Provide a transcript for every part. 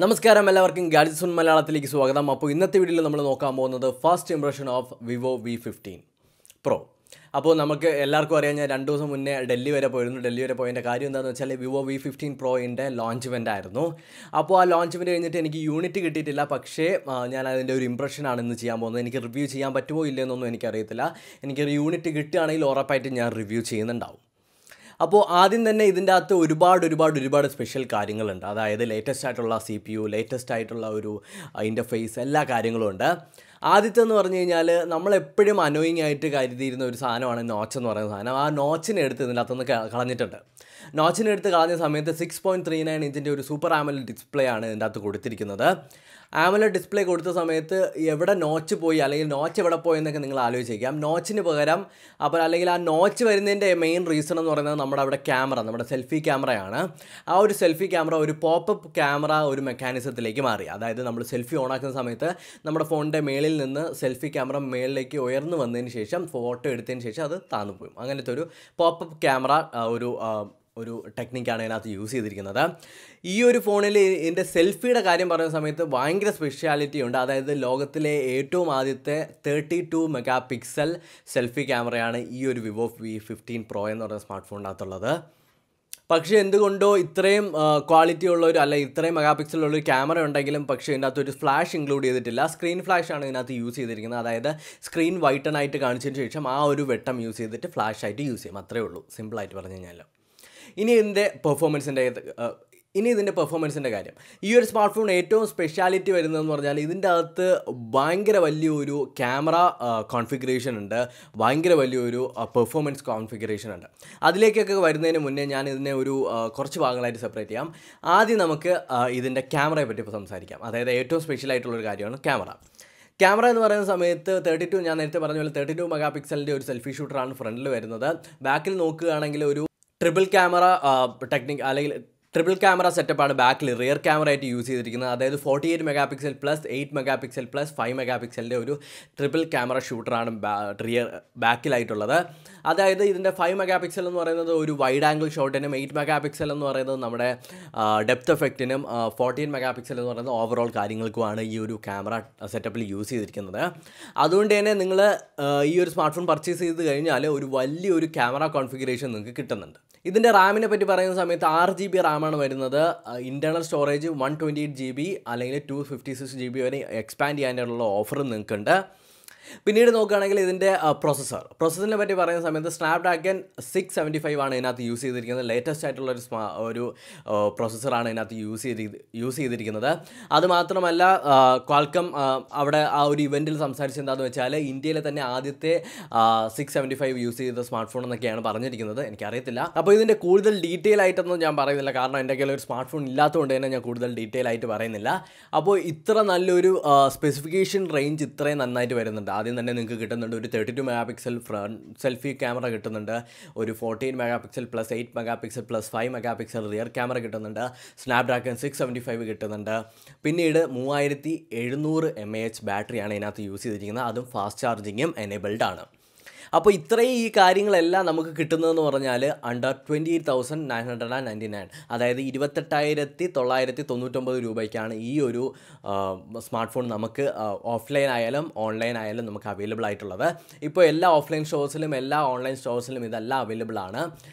നമസ്കാരം എല്ലാവർക്കും gadgets on മലയാളത്തിലേക്ക് സ്വാഗതം. അപ്പോൾ ഇന്നത്തെ വീഡിയോയിൽ നമ്മൾ നോക്കാൻ പോകുന്നത് first impression of Vivo V15 Pro. അപ്പോൾ നമുക്ക് എല്ലാവർക്കും അറിയാം, ഞാൻ 2 ദിവസം മുന്നേ ഡൽഹി വരെ പോയിരുന്നു. ഡൽഹി വരെ പോയതിൻ്റെ കാര്യം എന്താണെന്ന് വെച്ചാൽ വിവോ V15 Proൻ്റെ ലോഞ്ച് ഇവൻ്റ് ആയിരുന്നു. അപ്പോൾ ആ ലോഞ്ച് ഇവൻ്റ് കഴിഞ്ഞിട്ട് എനിക്ക് യൂണിറ്റ് കിട്ടിയിട്ടില്ല. പക്ഷേ ഞാൻ അതിൻ്റെ ഒരു ഇംപ്രഷനാണ് ഇന്ന് ചെയ്യാൻ പോകുന്നത്. എനിക്ക് റിവ്യൂ ചെയ്യാൻ പറ്റുമോ ഇല്ലെന്നൊന്നും എനിക്കറിയത്തില്ല. എനിക്കൊരു യൂണിറ്റ് കിട്ടുകയാണെങ്കിൽ ഉറപ്പായിട്ട് ഞാൻ റിവ്യൂ ചെയ്യുന്നുണ്ടാവും. അപ്പോൾ ആദ്യം തന്നെ ഇതിൻ്റെ അകത്ത് ഒരുപാട് സ്പെഷ്യൽ കാര്യങ്ങളുണ്ട്. അതായത് ലേറ്റസ്റ്റ് ആയിട്ടുള്ള CPU, ലേറ്റസ്റ്റ് ആയിട്ടുള്ള ഒരു ഇൻ്റർഫേസ്, എല്ലാ കാര്യങ്ങളും ഉണ്ട്. ആദ്യത്തെ എന്ന് പറഞ്ഞു കഴിഞ്ഞാൽ നമ്മളെപ്പോഴും അനോയിങ് ആയിട്ട് കരുതിയിരുന്ന ഒരു സാധനമാണ് നോച്ച് എന്ന് പറയുന്ന സാധനം. ആ നോച്ചിനെ എടുത്ത് ഇതിൻ്റെ അകത്തുനിന്ന് കളഞ്ഞിട്ടുണ്ട്. നോച്ചിനെ എടുത്ത് കളഞ്ഞ സമയത്ത് 6.39 ഇഞ്ചിൻ്റെ ഒരു സൂപ്പർ ആമോലെഡ് ഡിസ്പ്ലേ ആണ് ഇതിൻ്റെ അകത്ത് കൊടുത്തിരിക്കുന്നത്. ആമോലെഡ് ഡിസ്പ്ലേ കൊടുത്ത സമയത്ത് എവിടെ നോച്ച് പോയി, അല്ലെങ്കിൽ നോച്ച് എവിടെ പോയി എന്നൊക്കെ നിങ്ങൾ ആലോചിച്ചേക്കാം. നോച്ചിന് പകരം അല്ലെങ്കിൽ ആ നോച്ച് വരുന്നതിൻ്റെ മെയിൻ റീസൺ എന്ന് പറയുന്നത് നമ്മുടെ സെൽഫി ക്യാമറയാണ്. ആ ഒരു സെൽഫി ക്യാമറ ഒരു പോപ്പപ്പ് ക്യാമറ ഒരു മെക്കാനിസത്തിലേക്ക് മാറി. അതായത് നമ്മൾ സെൽഫി ഓണാക്കുന്ന സമയത്ത് നമ്മുടെ ഫോണിൻ്റെ മേളിൽ നിന്ന് സെൽഫി ക്യാമറ മേളിലേക്ക് ഉയർന്നു വന്നതിന് ശേഷം ഫോട്ടോ എടുത്തതിന് ശേഷം അത് താന്നു പോകും. അങ്ങനത്തെ ഒരു പോപ്പപ്പ് ക്യാമറ ഒരു ടെക്നിക്കാണ് ഇതിനകത്ത് യൂസ് ചെയ്തിരിക്കുന്നത്. ഈ ഒരു ഫോണിൽ ഇതിൻ്റെ സെൽഫിയുടെ കാര്യം പറയുന്ന സമയത്ത് ഭയങ്കര സ്പെഷ്യാലിറ്റി ഉണ്ട്. അതായത് ലോകത്തിലെ ഏറ്റവും ആദ്യത്തെ 32 മെഗാ പിക്സൽ സെൽഫി ക്യാമറയാണ് ഈ ഒരു വിവോ V15 Pro എന്ന് പറയുന്ന സ്മാർട്ട് ഫോണിനകത്തുള്ളത്. പക്ഷേ എന്തുകൊണ്ടോ ഇത്രയും ക്വാളിറ്റി ഉള്ളൊരു ഇത്രയും മെഗാ പിക്സലുള്ളൊരു ക്യാമറ ഉണ്ടെങ്കിലും പക്ഷേ ഇതിനകത്ത് ഒരു ഫ്ലാഷ് ഇൻക്ലൂഡ് ചെയ്തിട്ടില്ല. സ്ക്രീൻ ഫ്ലാഷാണ് ഇതിനകത്ത് യൂസ് ചെയ്തിരിക്കുന്നത്. അതായത് സ്ക്രീൻ വൈറ്റൺ ആയിട്ട് കാണിച്ചതിന് ശേഷം ആ ഒരു വെട്ടം യൂസ് ചെയ്തിട്ട് ഫ്ലാഷ് ആയിട്ട് യൂസ് ചെയ്യും. അത്രേ ഉള്ളൂ, സിമ്പിളായിട്ട് പറഞ്ഞു കഴിഞ്ഞാൽ. ഇനി ഇതിൻ്റെ പെർഫോമൻസിൻ്റെ കാര്യം, ഈ ഒരു സ്മാർട്ട് ഫോൺ ഏറ്റവും സ്പെഷ്യാലിറ്റി വരുന്നതെന്ന് പറഞ്ഞാൽ ഇതിൻ്റെ അകത്ത് ഭയങ്കര വലിയൊരു ക്യാമറ കോൺഫിഗറേഷൻ ഉണ്ട്, ഭയങ്കര വലിയൊരു പെർഫോമൻസ് കോൺഫിഗറേഷൻ ഉണ്ട്. അതിലേക്കൊക്കെ വരുന്നതിന് മുന്നേ ഞാൻ ഇതിനെ കുറച്ച് ഭാഗങ്ങളായിട്ട് സെപ്പറേറ്റ് ചെയ്യാം. ആദ്യം നമുക്ക് ഇതിൻ്റെ ക്യാമറയെ പറ്റി സംസാരിക്കാം. അതായത് ഏറ്റവും സ്പെഷ്യലായിട്ടുള്ളൊരു കാര്യമാണ് ക്യാമറ എന്ന് പറയുന്ന സമയത്ത് 32, ഞാൻ നേരത്തെ പറഞ്ഞ പോലെ 32 മെഗാ പിക്സലിൻ്റെ ഒരു സെൽഫി ഷൂട്ടറാണ് ഫ്രണ്ടിൽ വരുന്നത്. ബാക്കിൽ നോക്കുകയാണെങ്കിൽ ഒരു ട്രിപ്പിൾ ക്യാമറ ടെക്നിക്ക് അല്ലെങ്കിൽ ട്രിപ്പിൾ ക്യാമറ സെറ്റപ്പാണ് ബാക്കിൽ റിയർ ക്യാമറ ആയിട്ട് യൂസ് ചെയ്തിരിക്കുന്നത്. അതായത് 48 mega pixel plus 8 mega pixel plus 5 mega പിക്സലിൻ്റെ ഒരു ട്രിപ്പിൾ ക്യാമറ ഷൂട്ടറാണ് ബാക്കിലായിട്ടുള്ളത്. അതായത് ഇതിൻ്റെ 5 മെഗാ പിക്സൽ എന്ന് പറയുന്നത് ഒരു വൈഡ് ആംഗിൾ ഷോട്ടിനും 8 മെഗാ പിക്സൽ എന്ന് പറയുന്നത് നമ്മുടെ ഡെപ്ത് എഫക്റ്റിനും 14 മെഗാ പിക്സൽ എന്ന് പറയുന്നത് ഓവറോൾ കാര്യങ്ങൾക്കുമാണ് ഈ ഒരു ക്യാമറ സെറ്റപ്പിൽ യൂസ് ചെയ്തിരിക്കുന്നത്. അതുകൊണ്ട് തന്നെ നിങ്ങൾ ഈ ഒരു സ്മാർട്ട് ഫോൺ പർച്ചേസ് ചെയ്ത് കഴിഞ്ഞാൽ ഒരു വലിയൊരു ക്യാമറ കോൺഫിഗറേഷൻ നിങ്ങൾക്ക് കിട്ടുന്നുണ്ട്. ഇതിൻ്റെ റാമിനെ പറ്റി പറയുന്ന സമയത്ത് 6 GB റാമാണ് വരുന്നത്. ഇൻറ്റേർണൽ സ്റ്റോറേജ് 128 GB അല്ലെങ്കിൽ 256 GB വരെ എക്സ്പാൻഡ് ചെയ്യാനുള്ള ഓഫറും നിങ്ങൾക്കുണ്ട്. പിന്നീട് നോക്കുകയാണെങ്കിൽ ഇതിൻ്റെ പ്രോസസ്സറിനെ പറ്റി പറയുന്ന സമയത്ത് സ്നാപ്ഡ്രാഗൺ 675 ആണ് ഇതിനകത്ത് യൂസ് ചെയ്തിരിക്കുന്നത്. ലേറ്റസ്റ്റ് ആയിട്ടുള്ള ഒരു പ്രോസസ്സറാണ് ഇതിനകത്ത് യൂസ് ചെയ്തിരിക്കുന്നത്. അതുമാത്രമല്ല ക്വാൾക്കം അവിടെ ആ ഒരു ഇവൻറ്റിൽ സംസാരിച്ചെന്താണെന്ന് വെച്ചാൽ ഇന്ത്യയിലെ തന്നെ ആദ്യത്തെ 675 യൂസ് ചെയ്ത സ്മാർട്ട് ഫോൺ എന്നൊക്കെയാണ് പറഞ്ഞിരിക്കുന്നത്. എനിക്കറിയത്തില്ല. അപ്പോൾ ഇതിൻ്റെ കൂടുതൽ ഡീറ്റെയിൽ ആയിട്ടൊന്നും ഞാൻ പറയുന്നില്ല, കാരണം എൻ്റെ കയ്യിൽ ഒരു സ്മാർട്ട് ഫോൺ ഇല്ലാത്തതുകൊണ്ട് തന്നെ ഞാൻ കൂടുതൽ ഡീറ്റെയിൽ ആയിട്ട് പറയുന്നില്ല. അപ്പോൾ ഇത്ര നല്ലൊരു സ്പെസിഫിക്കേഷൻ റേഞ്ച് ഇത്രയും നന്നായിട്ട് വരുന്നുണ്ട്. ആദ്യം തന്നെ നിങ്ങൾക്ക് കിട്ടുന്നുണ്ട് ഒരു 32 megapixel front selfie camera കിട്ടുന്നുണ്ട്, ഒരു 14 mega pixel plus 8 mega pixel plus 5 megapixel rear camera കിട്ടുന്നുണ്ട്, സ്നാപ്ഡ്രാഗൺ 675 കിട്ടുന്നുണ്ട്. പിന്നീട് 3700 mAh ബാറ്ററിയാണ് ഇതിനകത്ത് യൂസ് ചെയ്തിരിക്കുന്നത്. അതും ഫാസ്റ്റ് ചാർജിങ്ങും എനേബിൾഡ് ആണ്. അപ്പോൾ ഇത്രയും ഈ കാര്യങ്ങളെല്ലാം നമുക്ക് കിട്ടുന്നതെന്ന് പറഞ്ഞാൽ അണ്ടർ 28,999, അതായത് 28,999 രൂപയ്ക്കാണ് ഈ ഒരു സ്മാർട്ട് ഫോൺ നമുക്ക് ഓഫ്ലൈൻ ആയാലും ഓൺലൈൻ ആയാലും നമുക്ക് അവൈലബിൾ ആയിട്ടുള്ളത്. ഇപ്പോൾ എല്ലാ ഓഫ്ലൈൻ സ്റ്റോഴ്സിലും എല്ലാ ഓൺലൈൻ സ്റ്റോഴ്സിലും ഇതെല്ലാം അവൈലബിൾ ആണ്.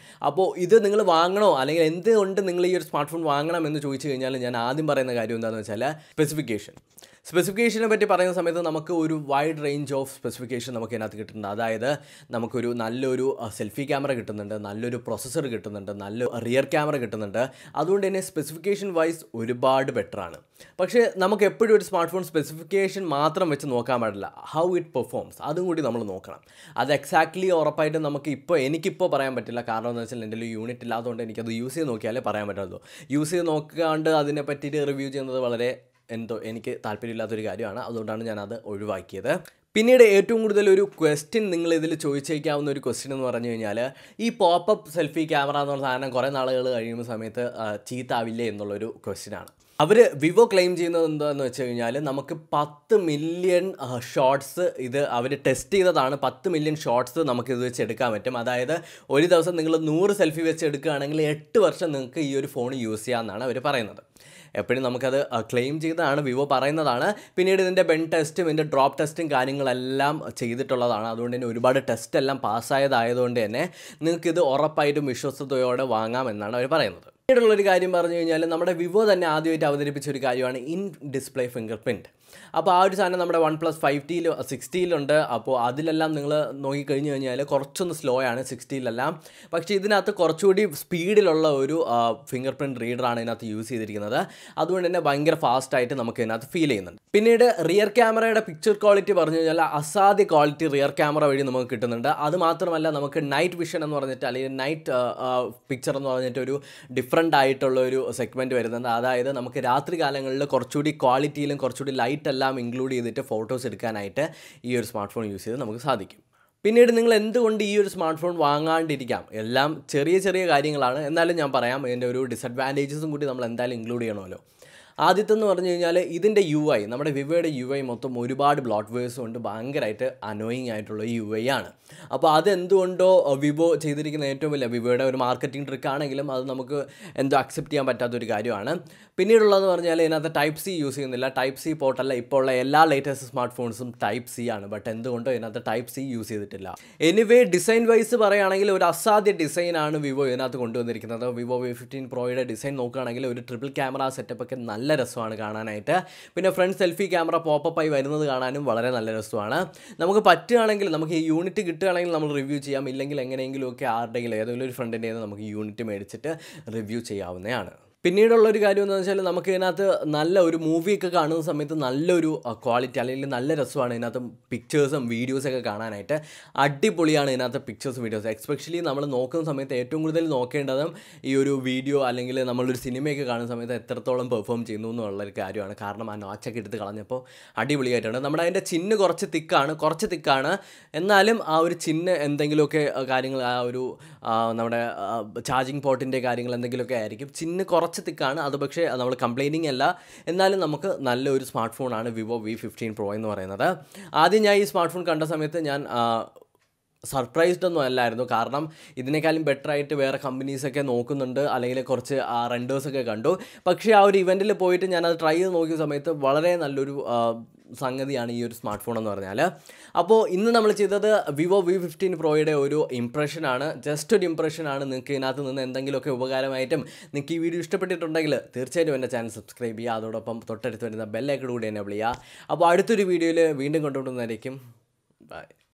അപ്പോൾ ഇത് നിങ്ങൾ വാങ്ങണോ, അല്ലെങ്കിൽ എന്തുകൊണ്ട് നിങ്ങൾ ഈ ഒരു സ്മാർട്ട് ഫോൺ വാങ്ങണം എന്ന് ചോദിച്ചു കഴിഞ്ഞാൽ ഞാൻ ആദ്യം പറയുന്ന കാര്യം എന്താണെന്ന് വെച്ചാൽ സ്പെസിഫിക്കേഷനെ പറ്റി പറയുന്ന സമയത്ത് നമുക്ക് ഒരു വൈഡ് റേഞ്ച് ഓഫ് സ്പെസിഫിക്കേഷൻ നമുക്ക് ഇതിനകത്ത് കിട്ടുന്നുണ്ട്. അതായത് നമുക്കൊരു നല്ലൊരു സെൽഫി ക്യാമറ കിട്ടുന്നുണ്ട്, നല്ലൊരു പ്രൊസസ്സർ കിട്ടുന്നുണ്ട്, നല്ല റിയർ ക്യാമറ കിട്ടുന്നുണ്ട്. അതുകൊണ്ട് തന്നെ സ്പെസിഫിക്കേഷൻ വൈസ് ഒരുപാട് ബെറ്ററാണ്. പക്ഷേ നമുക്ക് എപ്പോഴും ഒരു സ്മാർട്ട് ഫോൺ സ്പെസിഫിക്കേഷൻ മാത്രം വെച്ച് നോക്കാൻ പാടില്ല, ഹൗ ഇറ്റ് പെർഫോംസ് അതും കൂടി നമ്മൾ നോക്കണം. അത് എക്സാക്ട്ലി ഉറപ്പായിട്ട് എനിക്കിപ്പോൾ പറയാൻ പറ്റില്ല. കാരണം എന്ന് വെച്ചാൽ എൻ്റെ യൂണിറ്റ് ഇല്ലാത്തതുകൊണ്ട് എനിക്കത് യൂസ് ചെയ്ത് നോക്കിയാലേ പറയാൻ പറ്റുള്ളൂ. യൂസ് ചെയ്ത് നോക്കാണ്ട് അതിനെ പറ്റിയിട്ട് റിവ്യൂ ചെയ്യുന്നത് വളരെ എനിക്ക് താല്പര്യമില്ലാത്തൊരു കാര്യമാണ്. അതുകൊണ്ടാണ് ഞാനത് ഒഴിവാക്കിയത്. പിന്നീട് ഏറ്റവും കൂടുതൽ ഒരു ക്വസ്റ്റ്യൻ നിങ്ങളിതിൽ ചോദിച്ചേക്കാവുന്ന ഒരു ക്വസ്റ്റ്യൻ എന്ന് പറഞ്ഞു കഴിഞ്ഞാൽ, ഈ പോപ്പപ്പ് സെൽഫി ക്യാമറ എന്നുള്ള സാധനം കുറേ നാളുകൾ കഴിയുന്ന സമയത്ത് ചീത്താവില്ലേ എന്നുള്ളൊരു ക്വസ്റ്റ്യനാണ്. അവർ വിവോ ക്ലെയിം ചെയ്യുന്നത് എന്താണെന്ന് വെച്ച് കഴിഞ്ഞാൽ നമുക്ക് 10 മില്യൺ ഷോട്ട്സ് അവർ ടെസ്റ്റ് ചെയ്തതാണ്. 10 മില്യൺ ഷോട്ട്സ് നമുക്കിത് വെച്ച് എടുക്കാൻ പറ്റും. അതായത് ഒരു ദിവസം നിങ്ങൾ 100 സെൽഫി വെച്ച് എടുക്കുകയാണെങ്കിൽ 8 വർഷം നിങ്ങൾക്ക് ഈ ഒരു ഫോൺ യൂസ് ചെയ്യാമെന്നാണ് അവർ പറയുന്നത്. എപ്പോഴും നമുക്കത് ക്ലെയിം ചെയ്തതാണ്, വിവോ പറയുന്നതാണ്. പിന്നീട് ഇതിൻ്റെ ബെൻ ടെസ്റ്റും ഇതിൻ്റെ ഡ്രോപ്പ് ടെസ്റ്റും കാര്യങ്ങളെല്ലാം ചെയ്തിട്ടുള്ളതാണ്. അതുകൊണ്ട് തന്നെ ഒരുപാട് ടെസ്റ്റ് എല്ലാം പാസ്സായതായതുകൊണ്ട് തന്നെ നിങ്ങൾക്കിത് ഉറപ്പായിട്ടും വിശ്വസ്തയോടെ വാങ്ങാമെന്നാണ് അവർ പറയുന്നത്. പിന്നീടുള്ളൊരു കാര്യം പറഞ്ഞു കഴിഞ്ഞാൽ നമ്മുടെ വിവോ തന്നെ ആദ്യമായിട്ട് അവതരിപ്പിച്ച ഒരു കാര്യമാണ് ഇൻ ഡിസ്പ്ലേ ഫിംഗർ പ്രിൻറ്റ്. അപ്പോൾ ആ ഒരു സാധനം നമ്മുടെ OnePlus 5T 60 അപ്പോൾ അതിലെല്ലാം നിങ്ങൾ നോക്കിക്കഴിഞ്ഞ് കഴിഞ്ഞാൽ കുറച്ചൊന്ന് സ്ലോ ആണ് 60 പക്ഷേ ഇതിനകത്ത് കുറച്ചുകൂടി സ്പീഡിലുള്ള ഒരു ഫിംഗർ പ്രിൻറ്റ് റീഡറാണ് ഇതിനകത്ത് യൂസ് ചെയ്തിരിക്കുന്നത്. അതുകൊണ്ട് തന്നെ ഭയങ്കര ഫാസ്റ്റായിട്ട് നമുക്ക് ഇതിനകത്ത് ഫീൽ ചെയ്യുന്നുണ്ട്. പിന്നീട് റിയർ ക്യാമറയുടെ പിക്ചർ ക്വാളിറ്റി പറഞ്ഞു കഴിഞ്ഞാൽ അസാധ്യ ക്വാളിറ്റി റിയർ ക്യാമറ വഴി നമുക്ക് കിട്ടുന്നുണ്ട്. അത് മാത്രമല്ല നമുക്ക് നൈറ്റ് വിഷൻ എന്ന് പറഞ്ഞിട്ട് അല്ലെങ്കിൽ നൈറ്റ് പിക്ചർ എന്ന് പറഞ്ഞിട്ട് ഒരു ഡിഫറെൻ്റ് ആയിട്ടുള്ള ഒരു സെഗ്മെൻറ്റ് വരുന്നുണ്ട്. അതായത് നമുക്ക് രാത്രി കാലങ്ങളിൽ കുറച്ചുകൂടി ക്വാളിറ്റിയിലും കുറച്ചുകൂടി ലൈറ്റ് എല്ലാം ഇൻക്ലൂഡ് ചെയ്തിട്ട് ഫോട്ടോസ് എടുക്കാനായിട്ട് ഈ ഒരു സ്മാർട്ട് ഫോൺ യൂസ് ചെയ്ത് നമുക്ക് സാധിക്കും. പിന്നീട് നിങ്ങൾ എന്തുകൊണ്ട് ഈ ഒരു സ്മാർട്ട് ഫോൺ വാങ്ങാണ്ടിരിക്കാം? എല്ലാം ചെറിയ ചെറിയ കാര്യങ്ങളാണ്, എന്നാലും ഞാൻ പറയാം. ഇതിൻ്റെ ഒരു ഡിസഡ്വാൻറ്റേജസും കൂടി നമ്മൾ എന്തായാലും ഇൻക്ലൂഡ് ചെയ്യണമല്ലോ. ആദ്യത്തെന്ന് പറഞ്ഞു കഴിഞ്ഞാൽ ഇതിൻ്റെ UI, നമ്മുടെ വിവോയുടെ UI മൊത്തം ഒരുപാട് ബ്ലോട്ട്വേഴ്സ് കൊണ്ട് ഭയങ്കരമായിട്ട് അനോയിങ് ആയിട്ടുള്ള UI ആണ്. അപ്പോൾ അതെന്തുകൊണ്ടോ വിവോ ചെയ്തിരിക്കുന്ന ഏറ്റവും വലിയ വിവോയുടെ ഒരു മാർക്കറ്റിംഗ് ട്രിക്ക് ആണെങ്കിലും അത് നമുക്ക് എന്തോ അക്സെപ്റ്റ് ചെയ്യാൻ പറ്റാത്തൊരു കാര്യമാണ്. പിന്നീടുള്ളതെന്ന് പറഞ്ഞാൽ ഇതിനകത്ത് Type-C യൂസ് ചെയ്യുന്നില്ല. Type-C പോർട്ടല്ല, ഇപ്പോൾ ഉള്ള എല്ലാ ലേറ്റസ്റ്റ് സ്മാർട്ട് ഫോൺസും Type-C ആണ്. ബട്ട് എന്തുകൊണ്ടോ ഇതിനകത്ത് Type-C യൂസ് ചെയ്തിട്ടില്ല. എനിവേ ഡിസൈൻ വൈസ് പറയുകയാണെങ്കിൽ ഒരു അസാധ്യ ഡിസൈനാണ് വിവോ ഇതിനകത്ത് കൊണ്ടുവന്നിരിക്കുന്നത്. വിവോ V15 Proയുടെ ഡിസൈൻ നോക്കുകയാണെങ്കിൽ ഒരു ട്രിപ്പിൾ ക്യാമറ സെറ്റപ്പ് ഒക്കെ നല്ല രസമാണ് കാണാനായിട്ട്. പിന്നെ ഫ്രണ്ട് സെൽഫി ക്യാമറ പോപ്പപ്പായി വരുന്നത് കാണാനും വളരെ നല്ല രസമാണ്. നമുക്ക് പറ്റുകയാണെങ്കിൽ നമുക്ക് ഈ യൂണിറ്റ് കിട്ടുകയാണെങ്കിൽ നമ്മൾ റിവ്യൂ ചെയ്യാം. ഇല്ലെങ്കിൽ എങ്ങനെയെങ്കിലുമൊക്കെ ആരുടെയെങ്കിലും ഏതെങ്കിലും ഒരു ഫ്രണ്ടിൻ്റെ നമുക്ക് യൂണിറ്റ് മേടിച്ചിട്ട് റിവ്യൂ ചെയ്യാവുന്നതാണ്. പിന്നീടുള്ളൊരു കാര്യം എന്ന് വെച്ചാൽ നമുക്ക് ഇതിനകത്ത് നല്ല ഒരു മൂവിയൊക്കെ കാണുന്ന സമയത്ത് നല്ലൊരു ക്വാളിറ്റി അല്ലെങ്കിൽ നല്ല രസമാണ് ഇതിനകത്ത് പിക്ചേഴ്സും വീഡിയോസൊക്കെ കാണാനായിട്ട്. അടിപൊളിയാണ് ഇതിനകത്ത് പിക്ചേഴ്സും വീഡിയോസ്. എക്സ്പെഷ്യലി നമ്മൾ നോക്കുന്ന സമയത്ത് ഏറ്റവും കൂടുതൽ നോക്കേണ്ടതും ഈ ഒരു വീഡിയോ അല്ലെങ്കിൽ നമ്മളൊരു സിനിമയൊക്കെ കാണുന്ന സമയത്ത് എത്രത്തോളം പെർഫോം ചെയ്യുന്നു എന്നുള്ളൊരു കാര്യമാണ്. കാരണം ആ നോച്ചൊക്കെ എടുത്ത് കളഞ്ഞപ്പോൾ അടിപൊളിയായിട്ടുണ്ട്. നമ്മുടെ അതിൻ്റെ ചിന്ന് കുറച്ച് തിക്കാണ്, എന്നാലും ആ ഒരു ചിന്ന് എന്തെങ്കിലുമൊക്കെ കാര്യങ്ങൾ ആ ഒരു നമ്മുടെ ചാർജിങ് പോർട്ടിൻ്റെ കാര്യങ്ങൾ എന്തെങ്കിലുമൊക്കെ ആയിരിക്കും. ചിന്ന് കുറച്ച് തിക്കാണ് അത്, പക്ഷേ നമ്മൾ കംപ്ലൈനിങ് അല്ല. എന്നാലും നമുക്ക് നല്ലൊരു സ്മാർട്ട് ഫോണാണ് വിവോ V15 Pro എന്ന് പറയുന്നത്. ആദ്യം ഞാൻ ഈ സ്മാർട്ട് ഫോൺ കണ്ട സമയത്ത് ഞാൻ സർപ്രൈസ്ഡ് ഒന്നും അല്ലായിരുന്നു. കാരണം ഇതിനേക്കാളും ബെറ്ററായിട്ട് വേറെ കമ്പനീസൊക്കെ നോക്കുന്നുണ്ട്, അല്ലെങ്കിൽ കുറച്ച് റെൻഡേഴ്സൊക്കെ കണ്ടു. പക്ഷേ ആ ഒരു ഇവൻറ്റിൽ പോയിട്ട് ഞാനത് ട്രൈ ചെയ്ത് നോക്കിയ സമയത്ത് വളരെ നല്ലൊരു സംഗതിയാണ് ഈ ഒരു സ്മാർട്ട് ഫോൺ എന്ന് പറഞ്ഞാൽ. അപ്പോൾ ഇന്ന് നമ്മൾ ചെയ്തത് വിവോ V15 Proയുടെ ഒരു ഇംപ്രഷനാണ്, ജസ്റ്റ് ഒരു ഇംപ്രഷനാണ്. നിങ്ങൾക്ക് ഇതിനകത്ത് നിന്ന് എന്തെങ്കിലുമൊക്കെ ഉപകാരമായിട്ടും നിങ്ങൾക്ക് ഈ വീഡിയോ ഇഷ്ടപ്പെട്ടിട്ടുണ്ടെങ്കിൽ തീർച്ചയായിട്ടും എൻ്റെ ചാനൽ സബ്സ്ക്രൈബ് ചെയ്യുക. അതോടൊപ്പം തൊട്ടടുത്ത് വരുന്ന ബെല്ലൈക്കൺ കൂടി എനേബിൾ ചെയ്യുക. അപ്പോൾ അടുത്തൊരു വീഡിയോയിൽ വീണ്ടും കൊണ്ടുവരുന്നതായിരിക്കും. ബൈ.